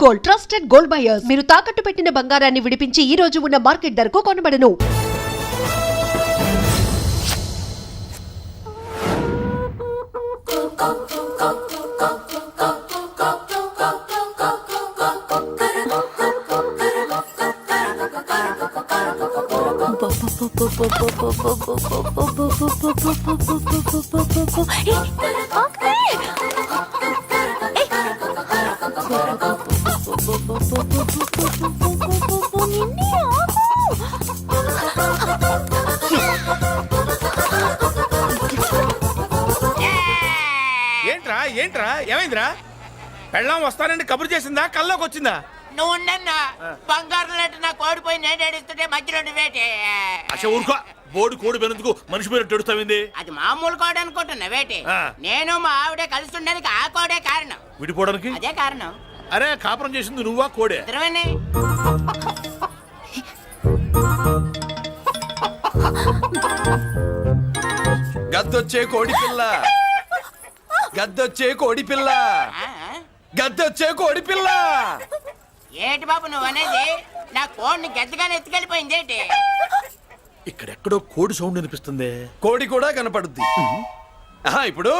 Gold, trusted gold buyers. మీరు తాకట్టు పెట్టిన బంగారాన్ని విడిపించి ఈ రోజు ఉన్న మార్కెట్ ధరకు కొనబడను. ఏంట్రా ఏంట్రా ఏమైందిరా? పెళ్ళాం వస్తానండి కబురు చేసిందా కల్లోకి వచ్చిందా? నువ్వు ఉండన్నా బంగారం లాంటి నా కోడిపోయి నేను ఏడుస్తుంటే మధ్యలో నువ్వేటే. అసలు ఊరుకో, బోడి కోడి పెనందుకు మనిషి మీద తెడుస్తావింది. అది మామూలు కోడి అనుకుంటున్నా వేటే. ఆ. నేను మా ఆవిడే కలిసి ఉండడానికి ఆ కోడే కారణం. విడిపోవడానికి అదే కారణం. అరే కాపురం చేసింది నువ్వా కోడే? ఇద్దరమేనే. గద్దొచ్చే కోడి పిల్ల, గద్దొచ్చే కోడి పిల్ల, ఆ? గద్దొచ్చే కోడి పిల్ల. ఏంటి బాబు నువ్వు అనేది? నా కోడిని గద్దగానే ఎత్తుకెళ్ళిపోయింది ఏంటి? ఇక్కడెక్కడో కోడి సౌండ్ అనిపిస్తుంది. కోడి కూడా కనపడుద్ది. ఆహా, ఇప్పుడు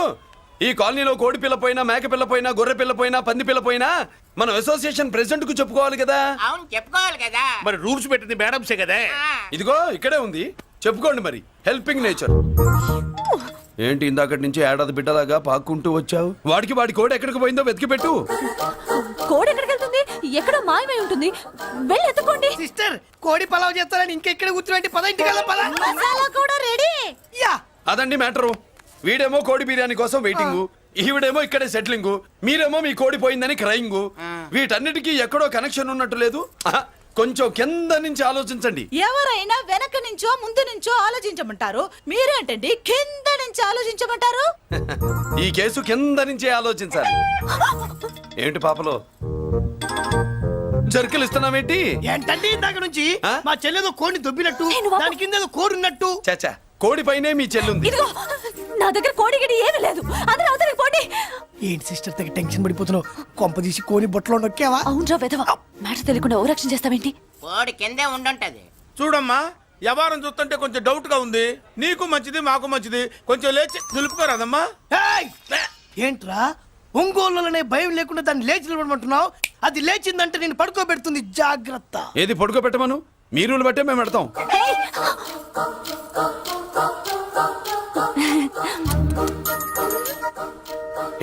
ఈ కాలనీలో కోడి పిల్ల పోయినా, మేక పిల్ల పోయినా, గొర్రె పిల్ల పోయినా, పంది పిల్ల పోయినా మనం అసోసియేషన్ ప్రెసిడెంట్ కు చెప్పుకోవాలి కదా. అవును చెప్పుకోవాలి కదా. మరి రూల్స్ పెట్టింది మేడమ్సే కదా. ఆ. ఇదిగో ఇక్కడే ఉంది, చెప్పుకోండి మరి. Helping nature. ఏంటి ఇందాకటి నుంచి ఏడాది బిడ్డలాగా పాక్కుంటూ వచ్చావు? వాడి కోడి ఎక్కడికి పోయిందో వెతికి పెట్టు. కోడి ఎక్కడికి వెళ్తుంది? ఎక్కడో మాయమై ఉంటుంది. వెళ్ళి ఎత్తుకోండి. సిస్టర్ కోడి పలావ్ చేస్తారని ఇంకెక్కడ కూర్చోండి. పద ఇంటికి పద. మసాలా కూడా రెడీ. యా అదండి మ్యాటరు. వీడేమో కోడి బిర్యానీ కోసం వెయిటింగ్, ఈవిడేమో ఇక్కడే సెటిలింగ్, మీరేమో మీ కోడి పోయిందని క్రయింగ్. వీటన్నిటికీ ఎక్కడో కనెక్షన్ ఉన్నట్టు లేదు. ఆహా, కొంచెం కింద నుంచి ఆలోచించండి. ఎవరైనా వెనక నుంచో ముందు నుంచో ఆలోచించమంటారు, మీరేంటండి కింద నుంచి ఆలోచించమంటారు? ఈ కేసు కింద నుంచే ఆలోచించాలి. ఏంటి పాపలో జర్కలు ఇస్తున్నావేంటి? ఏంటంటే ఇందాక నుంచి ఆ? మా చెల్లెదో కోడిని దొబ్బినట్టు, దాని కింద ఏదో కోడి ఉన్నట్టు. చాచా, కోడి పైనే మీ చెల్లుంది. ఇదిగో నా దగ్గర కోడి గిడి ఏమీ లేదు. అందరూ అవతలికి పోండి. ఏంటి సిస్టర్ దగ్గర టెన్షన్ పడిపోతున్నావు? కొంప తీసి కోని బొట్టలో నొక్కావా? అవునరా వెధవ, మ్యాటర్ తెలియకుండా ఓ రక్షణ చేస్తావేంటి? కోడి కిందే ఉండుంటది. చూడమ్మా, వ్యవహారం చూస్తుంటే కొంచెం డౌట్ గా ఉంది. నీకు మంచిది మాకు మంచిది, కొంచెం లేచి నిలుపుకోరాదమ్మా. ఏయ్! ఏంట్రా ఒంగోలులోనే భయం లేకుండా దాన్ని లేచి నిలబడమంటున్నావు? అది లేచిందంటే నేను పడుకోబెడుతుంది. జాగ్రత్త. ఏది పడుకోబెట్టమను, మీ రూల్ బట్టే మేము పెడతాం.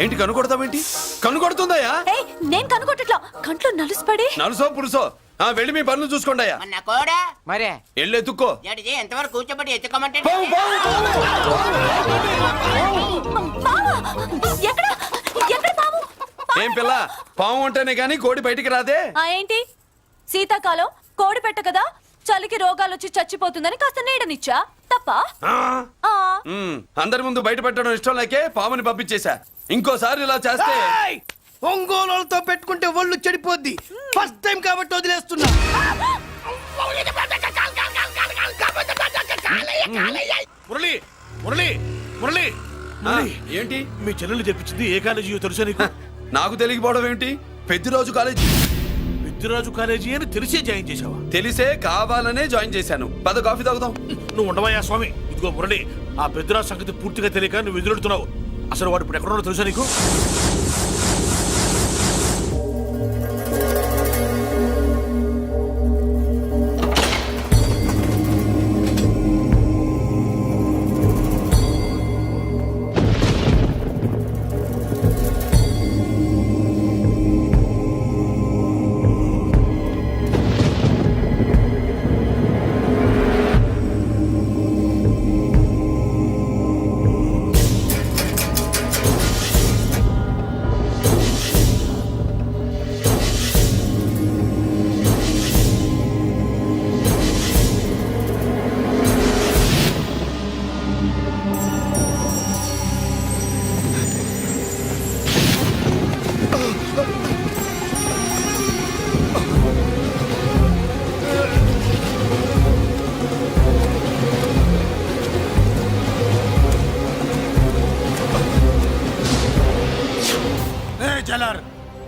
ఏంటి కనుకొడతావేంటి? కనుకొడుతుందయ్యా? ఏయ్, నేను కనుగొట్టట్లా. కంట్లో నలుసుపడి. నలుసో పురుసో వెళ్ళి మీ పనులు చూసుకోండి అయ్యా. మన కోడా మరే వెళ్ళి ఎత్తుక్కో. జడిజీ ఎంతవరకు కూర్చోబెట్టి ఎత్తుకోమంటే పావు, పావు, మావా, ఎక్కడ ఎక్కడ పాము? ఏం పిల్ల, పాము అంటేనే గాని కోడి బయటికి రాదే. ఆ ఏంటి శీతాకాలం కోడి పెట్ట కదా, చలికి రోగాలు వచ్చి చచ్చిపోతుందని కాస్త నీడనిచ్చా తప్ప? ఆ? ఆ, అందరి ముందు బయట పెట్టడం ఇష్టం లేకే పాముని పంపించేశా. ఇంకోసారి ఇలా చేస్తే ఏయ్! ఒంగోలులతో పెట్టుకుంటే ఒళ్ళు చెడిపోద్ది. ఫస్ట్ టైం కాబట్టి వదిలేస్తున్నా. మురళి మురళి మురళి ఆ, ఏంటి మీ చెల్లెలు చెప్పించింది ఏ కాలేజీ తెలుసా నీకు? నాకు తెలియకపోవడం ఏంటి? పెద్దిరాజు కాలేజీ. విద్యరాజు కాలేజీ అని తెలిసే జాయిన్ చేసావా? తెలిసే కావాలనే జాయిన్ చేశాను. పద కాఫీ తాగుదాం. నువ్వు ఉండవయ్యా స్వామి. ఇదిగో మురళి, ఆ పెద్దరాజు సంగతి పూర్తిగా తెలియక నువ్వు ఎదురెడుతున్నావు. అసలు వాడు ఇప్పుడు ఎక్కడున్నాడో తెలుసా నీకు?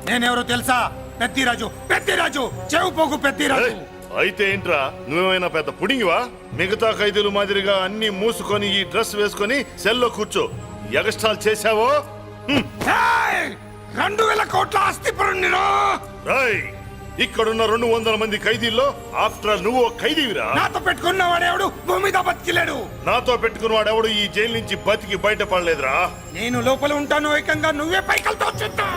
నేనెవరో తెలుసా? పెద్దిరాజు పెద్దిరాజు చెవు పోగు పెద్దిరాజు. ఏయ్, అయితే ఏంట్రా నువ్వేమైనా పెద్ద పుడింగివా? మిగతా ఖైదీలు మాదిరిగా అన్ని మూసుకొని ఈ డ్రెస్ వేసుకొని సెల్లో కూర్చో. ఎగస్ట్రాల్ చేశావో 2000 కోట్ల ఆస్తి పరుణ్ణిరో. రాయ్, ఇక్కడున్న 200 మంది ఖైదీల్లో ఆఫ్టర్ నువ్వు ఒక ఖైదీవిరా. నాతో పెట్టుకున్నవాడెవడు భూమి మీద బతికిలేడు. నాతో పెట్టుకున్నవాడెవడు ఈ జైలు నుంచి బతికి బయటపడలేదురా. నేను లోపల ఉంటాను, ఏకంగా నువ్వే పైకలతో చూద్దా.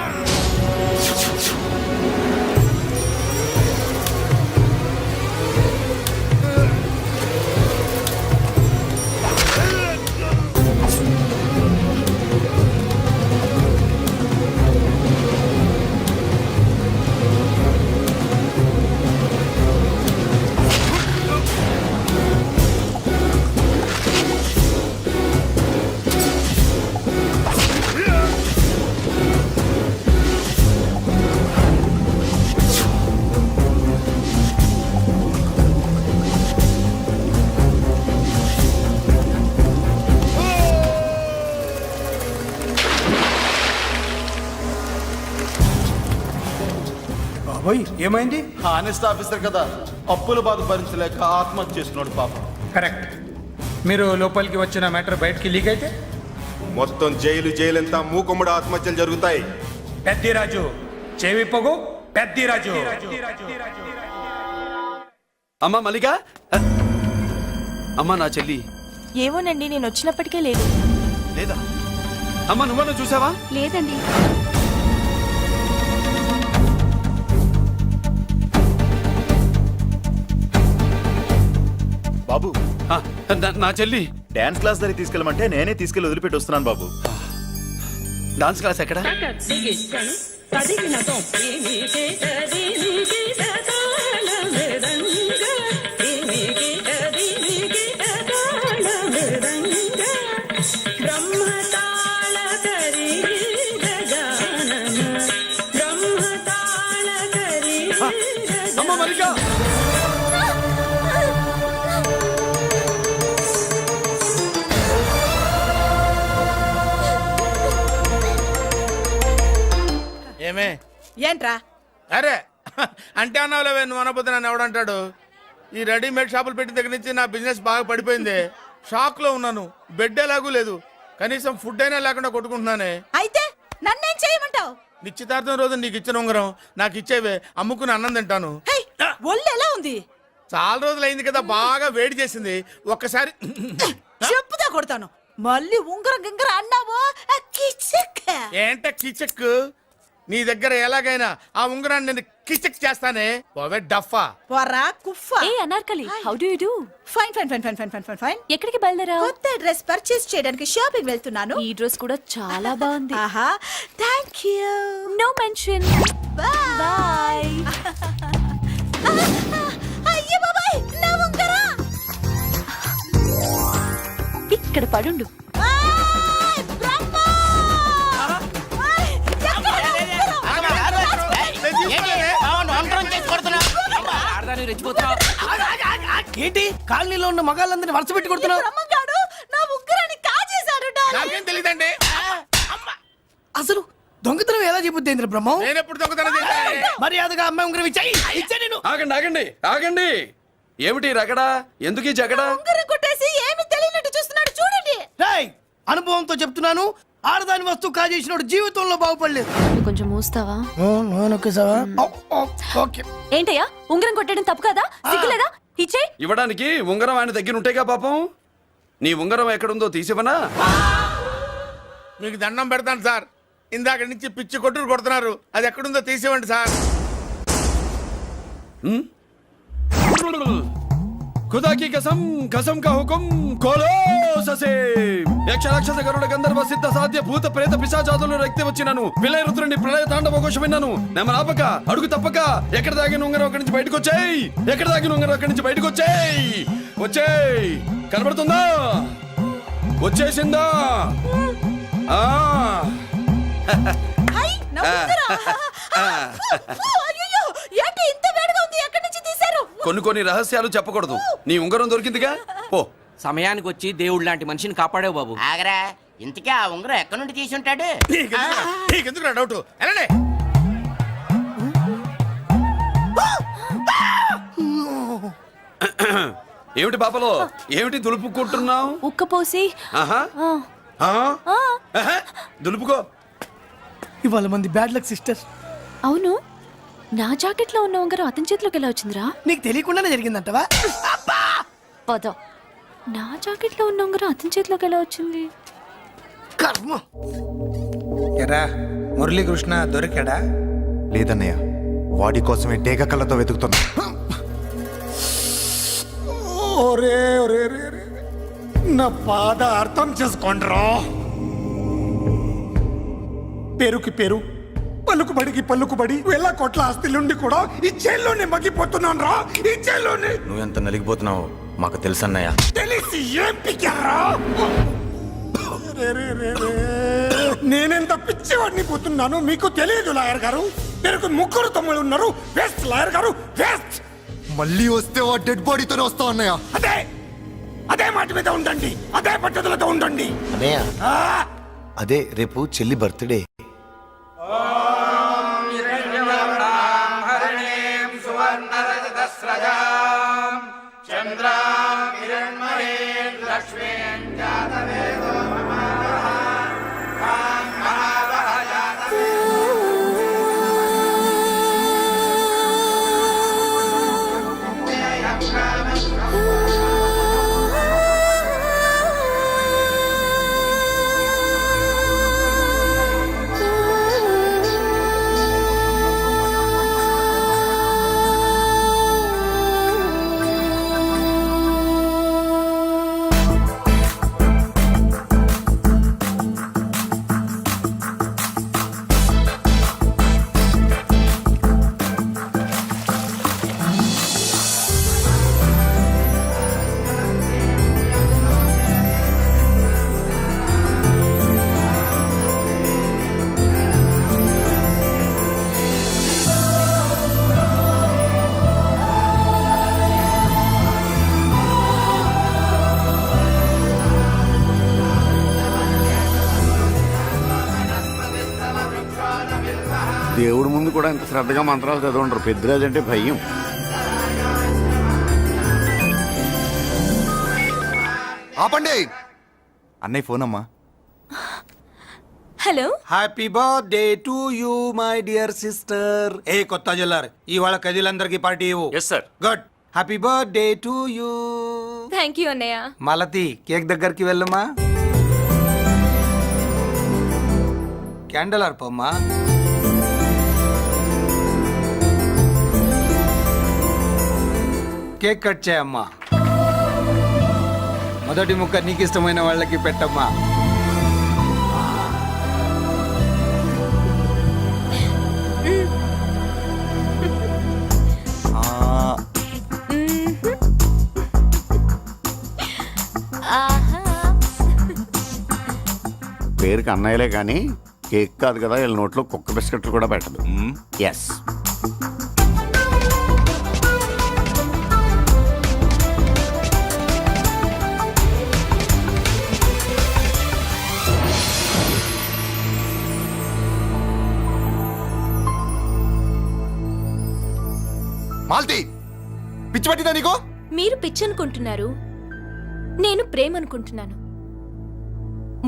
బాబోయ్ ఏమైంది? హానెస్ట్ ఆఫీసర్ కదా, అప్పుల బాధ భరించలేక ఆత్మహత్య చేసుకున్నాడు పాపం. కరెక్ట్. మీరు లోపలికి వచ్చిన మ్యాటర్ బయటికి లీక్ అయితే మొత్తం జైలంతా మూకుమ్మడి ఆత్మహత్యలు జరుగుతాయి. పెద్దిరాజు చెవి పొగు పెద్దిరాజు. అమ్మా మల్లిక, అమ్మా నా చెల్లి ఏమోనండి, నేను వచ్చినప్పటికే లేదు. లేదా? అమ్మా నువ్వన్నా చూసావా? లేదండి. బాబు, ఆ, నా చెల్లి డాన్స్ క్లాస్ దగ్గర తీసుకెళ్ళమంటే నేనే తీసుకెళ్ళి వదిలిపెట్టి వస్తున్నాను బాబు. డాన్స్ క్లాస్ ఎక్కడ? అమ్మ మల్లిక, ఏమే ఏంట్రా? అరే అంటే అన్నావులేవే, నువ్వు అనబోతే నన్ను ఎవడంటాడు. ఈ రెడీమేడ్ షాపులు పెట్టిన దగ్గర నుంచి నా బిజినెస్ బాగా పడిపోయింది. షాక్ లో ఉన్నాను, బెడ్ ఎలాగూ లేదు, కనీసం ఫుడ్ అయినా లేకుండా కొట్టుకుంటున్నానే. అయితే నన్నేం చేయమంటావు? నిశ్చితార్థం రోజు నీకు ఇచ్చిన ఉంగరం నాకు ఇచ్చేవే, అమ్ముకుని అన్నం తింటాను. ఒళ్ళు ఎలా ఉంది? చాలా రోజులు అయింది కదా, బాగా వేడి చేసింది. ఒక్కసారి చెప్పుదా కొడతాను. మళ్ళీ ఉంగరం గింగర అన్నావో ఏంట కిచక్? నీ దగ్గర ఎలాగైనా ఆ ఉంగరాన్ని నేను కిచక్ చేస్తానే. పోవే డఫా. పోరా కుఫా. ఏ Anarkali, how do you do? Fine fine fine fine fine fine fine. ఎక్కడికి బయలుదేరావు? కొత్త డ్రెస్ పర్చేస్ చేయడానికి షాపింగ్ వెళ్తున్నాను. ఈ డ్రెస్ కూడా చాలా బాగుంది. ఆహా, thank you. No mention. Bye. అయ్యో బాబాయ్, నా ఉంగరా ఇక్కడ పడుండు. ఏంటి కాలనీలో ఉన్న మగాళ్ళందరినీ వరుస పెట్టి కొడుతున్నావు? బ్రహ్మంగాడు నా ఉంగరాన్ని కాజేశాడు. నాకేం తెలియదండి. అసలు దొంగతనం ఎలా చెబుద్ది బ్రహ్మం? నేను ఎప్పుడు దొంగతనం చేశాను? మర్యాదగా అమ్మాయి ఉంగరం ఇచ్చాయి. నేను ఆగండి ఆగండి ఆగండి. ఏమిటి రగడా? ఎందుకు ఈ జగడా? ఉంగరం కొట్టేసి ఏమీ తెలియనట్టు చూస్తున్నాడు, చూడండి. రేయ్, అనుభవంతో చెప్తున్నాను, ఆడదాని వస్తువు కాజేసినోడు జీవితంలో బాగుపడలేదు. కొంచెం మూస్తావా? ఓకే. ఏంటయ్యా, ఉంగరం కొట్టడం తప్పు కదా? సిగ్గులేదా? ఇచ్చే. ఇవ్వడానికి ఉంగరం ఆయన దగ్గర ఉంటేగా పాపం. నీ ఉంగరం ఎక్కడుందో తీసివనా? మీకు దండం పెడతాను సార్, ఇందాక నుంచి పిచ్చి కొట్టుడు కొడుతున్నారు. అది ఎక్కడుందో తీసివ్వండి సార్. खुदा की कसम, कसम का हुकुम खोलो ससे. యక్ష రాక్షస గరుడ గంధర్వ సిద్ధ సాధ్య భూత ప్రేత పిశాచాదులు రక్తి వచ్చినాను. విలయ రుద్రుని ప్రళయ తాండవ ఘోష విన్నాను. నెమరాపక అడుగు తప్పక ఎక్కడ దాగిన ఉంగరం అక్కడి నుంచి బయటకు వచ్చేయ్. ఎక్కడ దాగిన ఉంగరం అక్కడి నుంచి బయటకు వచ్చేయ్. వచ్చేయ్. కనబడుతుందా? వచ్చేసిందా? ఆ హై, నా ఉంగరం. అయ్యో, ఏంటి ఇంత వేడిగా ఉంది? ఎక్కడి నుంచి తీశారు? కొన్ని రహస్యాలు చెప్పకూడదు. నీ ఉంగరం దొరికిందిగా, ఓ. సమయానికి వచ్చి దేవుడు లాంటి మనిషిని కాపాడావు బాబు. ఆగరా, ఇంతకీ ఆ ఉంగరం ఎక్కడి నుండి తీసి ఉంటాడు? నీకెందుకు డౌట్? వెళ్ళండి. ఏమిటి పాపలో ఏమిటి దులుపుకుంటున్నావు? ఉక్కపోసి ఆహా ఆ? ఆహా, దులుపుకో. ఇవాళ మంది బ్యాడ్ లక్ సిస్టర్. అవును, నా జాకెట్ లో ఉన్న ఉంగరం అతని చేతిలోకి ఎలా వచ్చిందిరా? నీకు తెలియకుండానే జరిగిందంటవా? పద. నా జాకెట్ లో ఉన్న ఉంగరం అతని చేతిలోకి ఎలా వచ్చింది? కర్మ. ఎరా మురళీకృష్ణ దొరికాడా? లేదన్నయ్య, వాడి కోసమే డేగ కళ్ళతో వెతుకుతున్నా. ఒరే ఒరే ఒరే ఒరే. నా బాధ అర్థం చేసుకోండిరా. పేరుకి పేరు, పలుకుబడికి పలుకుబడి, వేల కోట్ల ఆస్తిలుండి కూడా ఈ జైల్లోనే మగ్గిపోతున్నాను రా, ఈ జైల్లోనే. నువ్వెంత నలిగిపోతున్నావు మాకు తెలుసన్నయ్య. తెలిసి ఏం పిక్కారా? నేనెంత పిచ్చివాడిని పోతున్నాను మీకు తెలియదు లాయర్ గారు. పేరుకు ముగ్గురు తమ్ముళ్ళు ఉన్నారు. వేస్ట్ లాయర్ గారు, వేస్ట్. మళ్ళీ వస్తే ఆ డెడ్ బాడీతోనే వస్తావు అన్నయ్య. అదే అదే మాట మీద ఉండండి, అదే పట్టుదలతో ఉండండి. అన్నయ్య, ఆ! అదే రేపు చెల్లి బర్త్డే. దేవుడి ముందు కూడా ఇంత శ్రద్ధగా మంత్రాలు చదవంటారు. పెద్దరాజు అంటే భయం. ఆపండి. అన్నయ్య ఫోన్ అమ్మా. Hello. Happy birthday to you my dear sister. ఏ కొత్త జల్లార్, ఇవాళ కదిలందరికీ పార్టీ ఇవ్వు. Yes sir. Good. Happy birthday to you. Thank you అన్నయ్య. మాలతి, కేక్ దగ్గరికి వెళ్ళమ్మా. క్యాండల్ ఆర్పమ్మా. కేక్ కట్ చేయమ్మా. మొదటి ముక్క నీకు ఇష్టమైన వాళ్ళకి పెట్టమ్మా. పేరుకి అన్నయ్యలే కానీ కేక్ కాదు కదా, వీళ్ళ నోట్లో కుక్క బిస్కెట్లు కూడా పెట్టదు. ఎస్. మాల్తి, పిచ్చి పట్టిందా నీకు? మీరు పిచ్చి అనుకుంటున్నారు, నేను ప్రేమ అనుకుంటున్నాను.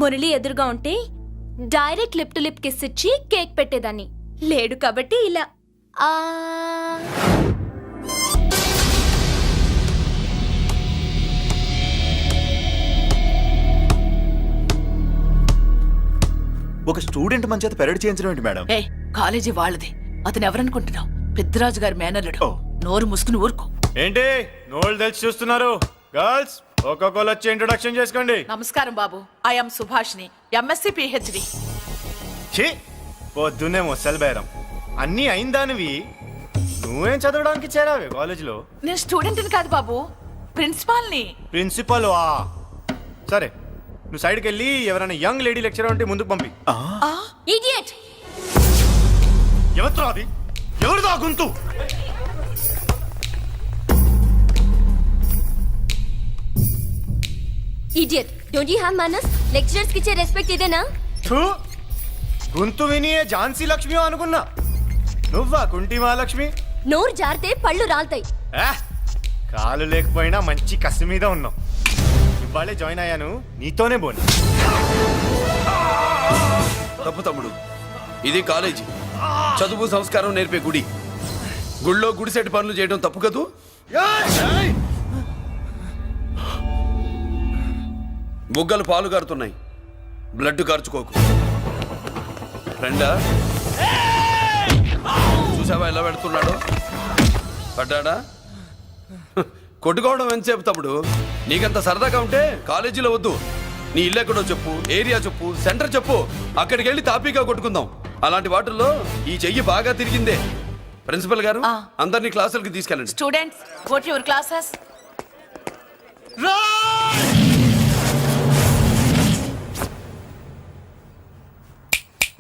మురళి ఎదురుగా ఉంటే direct lip to lip kiss ఇచ్చి కేక్ పెట్టేదాన్ని. లేడు కాబట్టి ఇలా. ఒక స్టూడెంట్ మన చేత పెరడ్ చేయించడం ఏంటి మేడం? కాలేజీ వాళ్ళది. అతను ఎవరనుకుంటున్నావు? పెద్దరాజు గారి మేనల్లుడు. నోరు ముసుకుని ఊరుకో. ఏంటి నోళ్ళు తెలిసి చూస్తున్నారు? గర్ల్స్ ఒక్కొక్కరు వచ్చి ఇంట్రొడక్షన్ చేసుకోండి. నమస్కారం బాబు, ఐఎమ్ సుభాష్ని, ఎంఎస్సి పిహెచ్డి. ఛీ, పొద్దున్నే ముసలి బేరం. అన్నీ అయిందానివి నువ్వేం చదవడానికి చేరావే కాలేజీలో? నేను స్టూడెంట్ని కాదు బాబు, ప్రిన్సిపాల్ని. ప్రిన్సిపల్ వా? సరే, నువ్వు సైడ్కి వెళ్ళి ఎవరైనా యంగ్ లేడీ లెక్చరర్ ఉంటే ముందుకు పంపి. ఇడియట్. ఎవరితో అది? ఎవరిదో గుంతు? Idiot. Don't you have manners? Lecturers కి ఇచ్చే రెస్పెక్ట్ ఇదేనా? గొంతు విని ఝాన్సీ లక్ష్మి అనుకున్నా. నువ్వా కుంటి మహాలక్ష్మి? నోరు జారితే పళ్ళు రాల్తాయి. కాలు లేకపోయినా మంచి కసి మీద ఉన్నాం. ఇవాళే జాయిన్ అయ్యాను, నీతోనే పోను. తప్పు తమ్ముడు, ఇది కాలేజీ, చదువు సంస్కారం నేర్పే గుడి. గుళ్ళో గుడిసెట్టి పనులు చేయడం తప్పు కదూ? బుగ్గలు పాలు గారుతున్నాయి, బ్లడ్ కార్చుకోకు. ఫ్రెండా, చూసావా ఎలా పెడుతున్నాడు? పడ్డాడా? కొట్టుకోవడం ఎంతసేపు తమ్ముడు? నీకంత సరదాగా ఉంటే కాలేజీలో వద్దు. నీ ఇల్లు ఎక్కడో చెప్పు, ఏరియా చెప్పు, సెంటర్ చెప్పు, అక్కడికి వెళ్ళి తాపీగా కొట్టుకుందాం. అలాంటి వాటిల్లో ఈ చెయ్యి బాగా తిరిగిందే. ప్రిన్సిపల్ గారు, అందరినీ క్లాసులకి తీసుకెళ్ళండి. Students, go to your classes.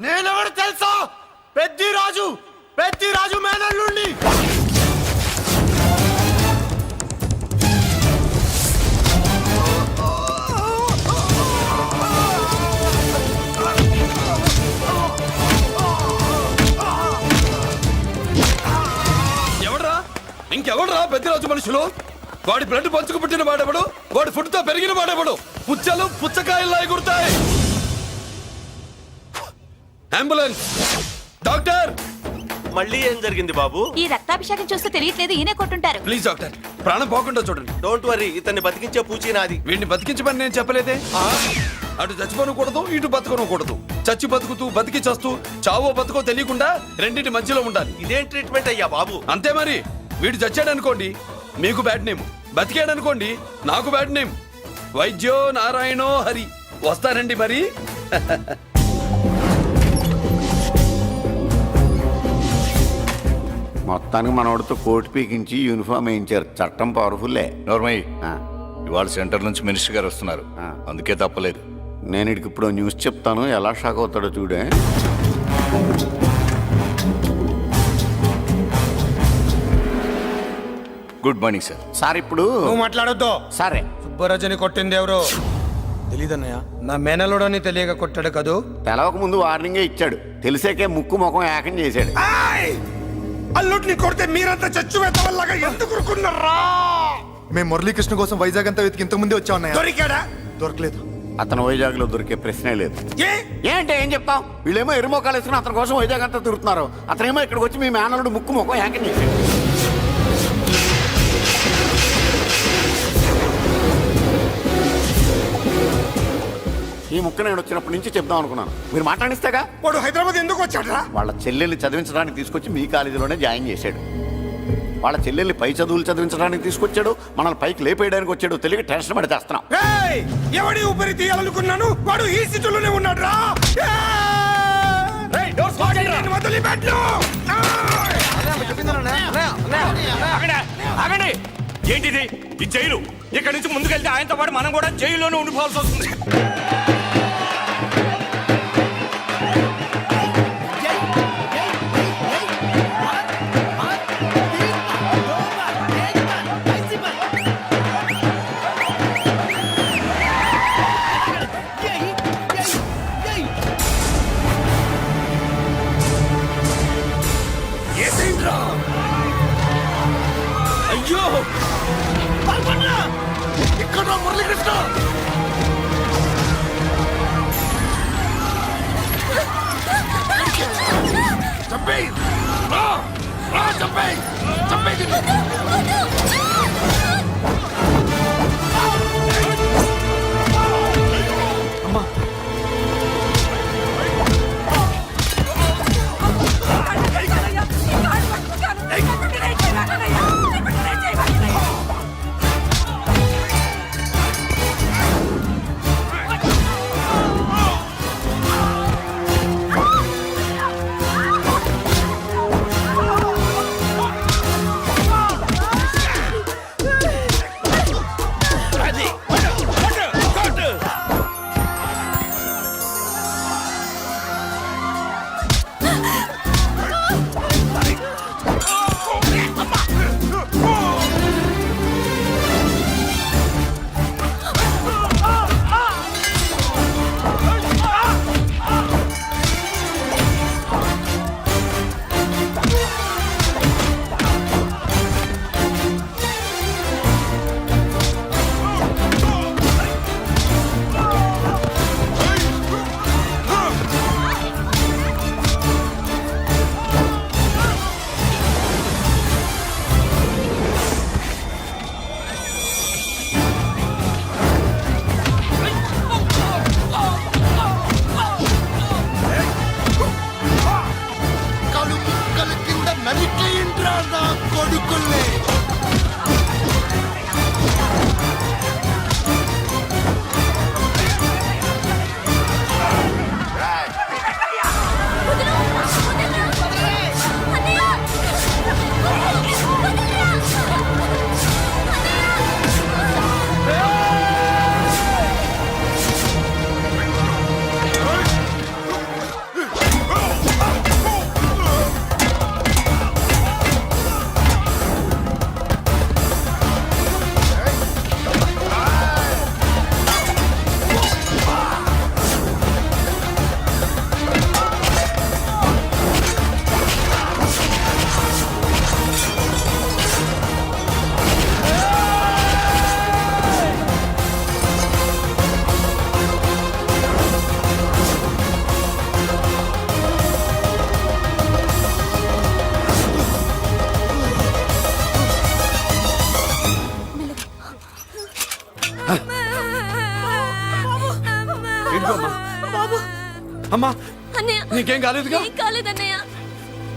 నేనెవరు తెలుసా? పెద్దిరాజు మేనల్లుండి. ఎవడ్రా? ఇంకెవడ్రా పెద్దరాజు మనుషులు? వాడి బ్లడ్ పంచుకు పుట్టిన వాడెవడు? వాడి ఫుడ్ తో పెరిగిన వాడెవడు? పుచ్చలు పుచ్చకాయల్లా ఎగురుతాయి. Ambulance, doctor. మళ్ళీ ఏం జరిగింది బాబు? ఈ రక్తాభిషేకం చూస్తే తెలియట్లేదు, ఈయనే కొట్టుంటారు. ప్లీజ్ డాక్టర్, ప్రాణం పోకుండా చూడండి. డోంట్ వరీ, ఇతన్ని బతికించే పూచి నాది. వీడిని బతికించమని నేను చెప్పలేదే. అటు చచ్చిపోనకూడదు, ఇటు బతకనకూడదు. చచ్చి బతుకుతూ, బతికి చస్తూ, చావో బతుకో తెలియకుండా రెండింటి మధ్యలో ఉండాలి. ఇదేం ట్రీట్మెంట్ అయ్యా బాబు? అంతే మరి. వీడు చచ్చాడనుకోండి, మీకు బ్యాడ్ నేమ్. బతికాడనుకోండి, నాకు బ్యాడ్ నేమ్. వైద్యో నారాయణో హరి. వస్తారండి మరి. మొత్తానికి మనోడితో కోట్ పీకించి యూనిఫామ్ వేయించారు. చట్టం పవర్ఫుల్లే. నోర్మయ్య, ఇవాళ సెంటర్ నుంచి మినిస్టర్ గారు వస్తున్నారు, అందుకే తప్పలేదు. నేను ఇడికి ఇప్పుడు న్యూస్ చెప్తాను, ఎలా షాక్ అవుతాడో చూడే. Good morning sir. సార్ ఇప్పుడు నువ్వు మాట్లాడొద్దు. సరే, సుబ్బరాజుని కొట్టింది ఎవరు? తెలీదన్నయ్య. నా మేనలోడని తెలియక కొట్టాడు కదూ. తెలవక ముందు వార్నింగే ఇచ్చాడు, తెలిసాకే ముక్కు ముఖం ఏకం చేశాడు. అల్లుడిని కొడితే మీరంతా చచ్చువేతవల్లాగా ఎందుకు ఊరుకున్నారా? మేము మురళీకృష్ణ కోసం వైజాగ్ అంతా వెతికి ఇంతకు ముందే వచ్చా ఉన్నాయా? దొరికాడా? దొరకలేదు. అతను వైజాగ్ లో దొరికే ప్రశ్నే లేదు. ఏ ఏంటే ఏం చెప్తాం? వీళ్ళేమో ఎరుమోకాలు వేసుకుని అతని కోసం వైజాగ్ అంతా తిరుగుతున్నారు. అతనేమో ఇక్కడికి వచ్చి మీ మేనలుడు ముక్కు ముఖం ఏకం చేశాడు. ఈ ముక్క నేను వచ్చినప్పటి నుంచి చెప్దాం అనుకున్నాను, మీరు మాట్లాడిస్తేగా. వాడు హైదరాబాద్ ఎందుకు వచ్చాడరా? వాళ్ళ చెల్లెల్ని చదివించడానికి తీసుకొచ్చి మీ కాలేజీలోనే జాయిన్ చేశాడు. వాళ్ళ చెల్లెల్ని పై చదువులు చదివించడానికి తీసుకొచ్చాడు, మనల్ని పైకి లేపేయడానికి వచ్చాడు. తెలియక టెన్షన్ పడి చేస్తున్నాం. ఏయ్, ఎవడి ఊపిరి తీయాలనుకున్నాను, వాడు ఈ స్థితిలోనే ఉన్నాడు రా. వదిలిపెట్టు. ఆగండి. ఏంటిది? ఈ జైలు. ఇక్కడి నుంచి ముందుకెళ్తే ఆయనతో పాటు మనం కూడా జైల్లోనే ఉండిపోవాల్సి వస్తుంది. అయ్యో, ఇక్కడ మురళీకృష్ణ. చంపేయ్, చంపేయ్, చంపేయ్. రండ్రా నా కొడుకుల్ని. ఏంటో అమ్మా? అమ్మా అన్నయ్య నీకేం కాలేదుగా? ఏం కాలేదన్నయ్య.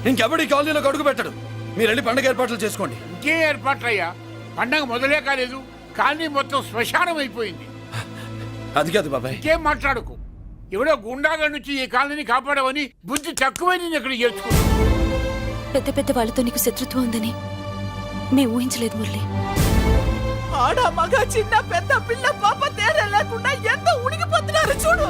ఇంకెవడి కాలనీలో అడుగు పెట్టడు. మీరు వెళ్ళి పండుగ ఏర్పాట్లు చేసుకోండి. ఇంకే ఏర్పాట్లయ్యా? పండగ మొదలే కాలేదు, కానీ మొత్తం శ్మశానం అయిపోయింది. అది కాదు బాబాయ్. ఇంకేం మాట్లాడుకు. ఎవడో గుండాగా నుంచి ఈ కాలనీని కాపాడవని బుద్ధి తక్కువై నేను ఇక్కడ చేర్చుకున్నాను. పెద్ద పెద్ద వాళ్ళతో నీకు శత్రుత్వం ఉందని మేము ఊహించలేదు మురళి. ఆడ మగ చిన్న పెద్ద పిల్ల పాప తేడా లేకుండా ఎంత ఉడికిపోతున్నారు చూడు.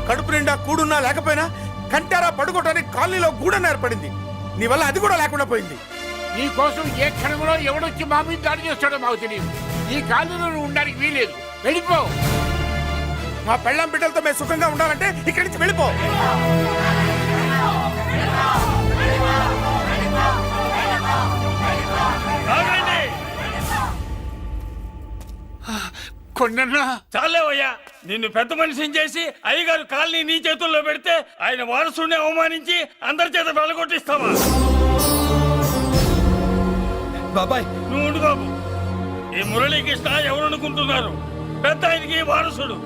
కడుపు నిండా కూడున్నా లేకపోయినా కంటారా పడుకోవటానికి కాలనీలో గూడన ఏర్పడింది. నీ వల్ల అది కూడా లేకుండా పోయింది. నీ కోసం ఏ క్షణంలో ఎవడొచ్చి మా మీద దాడి చేస్తాడో మాకు తెలియదు. ఈ కాలనీలో నువ్వు ఉండడానికి వీలేదు. వెళ్ళిపో. మా పెళ్ళాం బిడ్డలతో మేము సుఖంగా ఉండాలంటే ఇక్కడి నుంచి వెళ్ళిపో. కొండన్నా చాలేవయ్యా, నిన్ను పెద్ద మనిషిని చేసి అయ్యగారు కాలనీ నీ చేతుల్లో పెడితే ఆయన వారసుని అవమానించి అందరి చేత వెళ్ళగొట్టిస్తావా? బాబాయ్ నువ్వు ఉండు బాబు. ఈ మురళీకృష్ణ ఎవరు అనుకుంటున్నారు? పెద్ద ఆయనకి వారసుడు,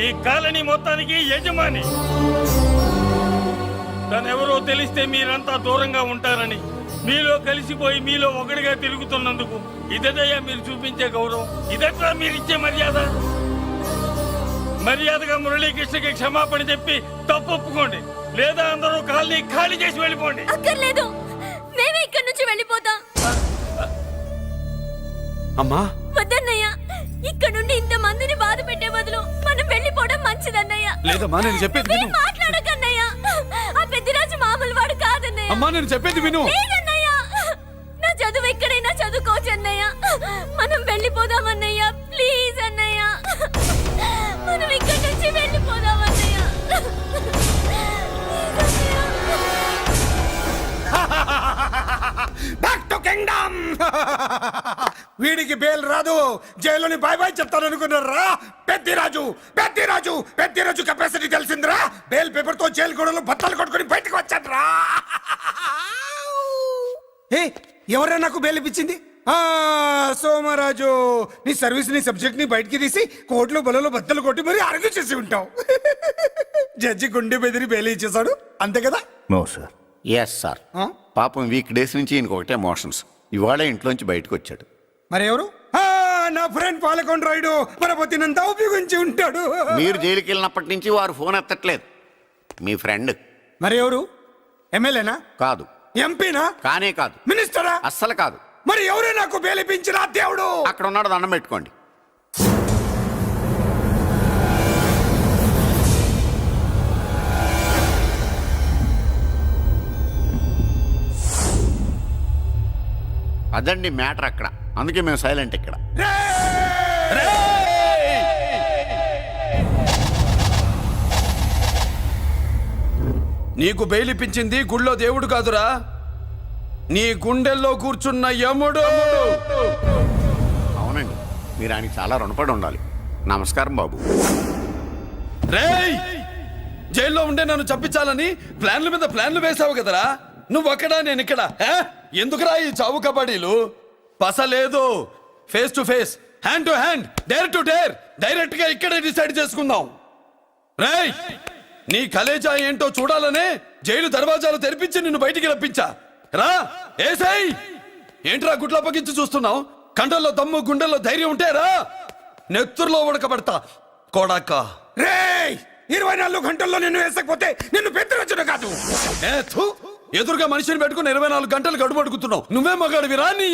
ఈ కాలనీ మొత్తానికి యజమాని. తనెవరో తెలిస్తే మీరంతా దూరంగా ఉంటారని మీలో కలిసిపోయి మీలో ఒకటిగా తిరుగుతున్నందుకు ఇదయ్యా మీరు చూపించే గౌరవం. ఇదట్లా మీరు ఇచ్చే మర్యాద. మర్యాదగా మురళీకృష్ణకి క్షమాపణ చెప్పి తప్పు ఒప్పుకోండి, లేదా అందరూ కాలనీ ఖాళీ చేసి వెళ్ళిపోండి. అక్కర్లేదు, మేమే ఇక్కడి నుంచి వెళ్ళిపోతాం. అమ్మా వద్దన్నయ్య, ఇక్కడ నుండి ఇంత మందిని బాధ పెట్టే బదులు మనం వెళ్ళిపోవడం మంచిదన్నయ్య. లేదమ్మా, నేను చెప్పేది విను. మాట్లాడకన్నయ్య, ఆ పెద్దిరాజు మామూలు వాడు కాదన్నయ్య. అమ్మా నేను చెప్పేది విను. లేదన్నయ్య, నా చదువు ఎక్కడైనా చదువుకోవచ్చు అన్నయ్య. మనం వెళ్ళిపోదామన్నయ్య, ప్లీజ్ అన్నయ్య. మనం ఇక్కడి నుంచి వెళ్ళిపోదామన్నయ్య. Back to kingdom. వీడికి బేల్ రాదు, జైల్లోని బాయ్ బాయ్ చెప్తాను అనుకున్నారా? పెద్దిరాజు పెద్దిరాజు పెద్దిరాజు కెపాసిటీ తెలిసిందిరా. బేల్ పేపర్ తో జైలు గోడలు బట్టలు కొట్టుకుని బయటకు వచ్చాడ్రా. ఏ ఎవరా నాకు బేల్ ఇప్పించింది? సోమరాజు, నీ సర్వీస్ నీ సబ్జెక్ట్ ని బయటికి తీసి కోట్లు బలలో బద్దలు కొట్టి మరి అరుగు చేసి ఉంటావు. జడ్జి గుండె బెదిరి బేలు ఇచ్చేసాడు, అంతే కదా? No sir. Yes sir. పాపం వీక్ డేస్ నుంచి ఈయనకొకటే ఎమోషన్స్. ఇవాళ ఇంట్లోంచి బయటకు వచ్చాడు. మరి ఎవరు? నా ఫ్రెండ్ పాలకొండ రాయుడు మన పొత్తినంతా ఉపయోగించి ఉంటాడు. మీరు జైలుకి వెళ్ళినప్పటి నుంచి వారు ఫోన్ ఎత్తట్లేదు. మీ ఫ్రెండ్. మరి ఎవరు? ఎమ్మెల్యేనా? కాదు. ఎంపీనా? కానే కాదు. మినిస్టరా? అస్సలు కాదు. మరి ఎవరే నాకు బేలిపించిన దేవుడు? అక్కడ ఉన్నాడు, దండం పెట్టుకోండి. అదండి మ్యాటర్ అక్కడ. అందుకే మేము సైలెంట్ ఇక్కడ. నీకు బెయిలిపించింది గుళ్ళో దేవుడు కాదురా, నీ గుండెల్లో కూర్చున్న యముడు. అవునండి, మీరు ఆయనకి చాలా రుణపడి ఉండాలి. నమస్కారం బాబు. రేయ్, జైల్లో ఉండే నన్ను చంపించాలని ప్లాన్ల మీద ప్లాన్లు వేసావు కదరా. నువ్వు అక్కడా నేను ఇక్కడ. ఎందుకురా ఈ చావు కబడ్డీలు? పసలేదు. Face to face, hand to hand, dare to dare, direct గా ఇక్కడే డిసైడ్ చేసుకుందాం. రేయ్, నీ కలేజా ఏంటో చూడాలనే జైలు దర్వాజాలు తెరిపించి నిన్ను బయటికి రప్పించా. రా ఏసేయ్. ఏంట్రా గుడ్ల పగించి చూస్తున్నావు? కండల్లో దమ్ము గుండెల్లో ధైర్యం ఉంటే రా, నెత్తురులో ఉడకబెడతా కొడాక. రేయ్ 24 గంటల్లో నిన్ను వేసకపోతే నిన్ను పెద్దరచ్చుడు కాదు. ఎదురుగా మనిషిని పెట్టుకుని 24 గంటలు గడుపు అడుగుతున్నావు. నువ్వే మగాడివిరా నీ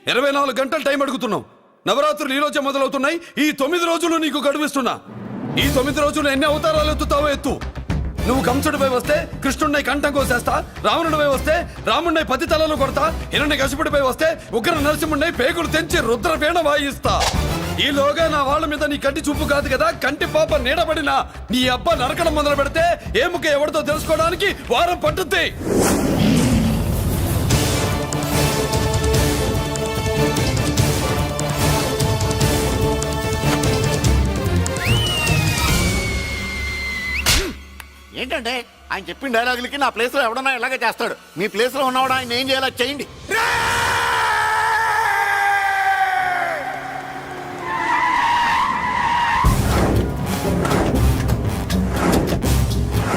24 గంటలు టైం అడుగుతున్నావు. నవరాత్రులు ఈ రోజే మొదలవుతున్నాయి. ఈ 9 రోజులు నీకు గడువిస్తున్నా. ఈ 9 రోజులు ఎన్ని అవతారాలు ఎత్తుతావో ఎత్తు. నువ్వు కంసుడిపై వస్తే కృష్ణుడిని కంఠం కోసేస్తా, రావణుడిపై వస్తే రాముడిని 10 తలలు కొడతా, హిరణ్యకశిపుడిపై వస్తే ఉగ్ర నరసింహుడిని పేగులు తెంచి రుద్రపీణ వాయిస్తా. ఈలోగా నా వాళ్ళ మీద నీ కంటి చూపు కాదు కదా, కంటి పాప నీడబడిన నీ అబ్బ నరకడం మొదలు పెడితే ఏముక ఎవరితో తెలుసుకోవడానికి వారం పట్టుద్ది. ఏంటంటే ఆయన చెప్పిన డైలాగులకి నా ప్లేస్లో ఎవడన్నా ఇలాగే చేస్తాడు. మీ ప్లేస్లో ఉన్నవాడు ఆయన ఏం చేయాలో చేయండి.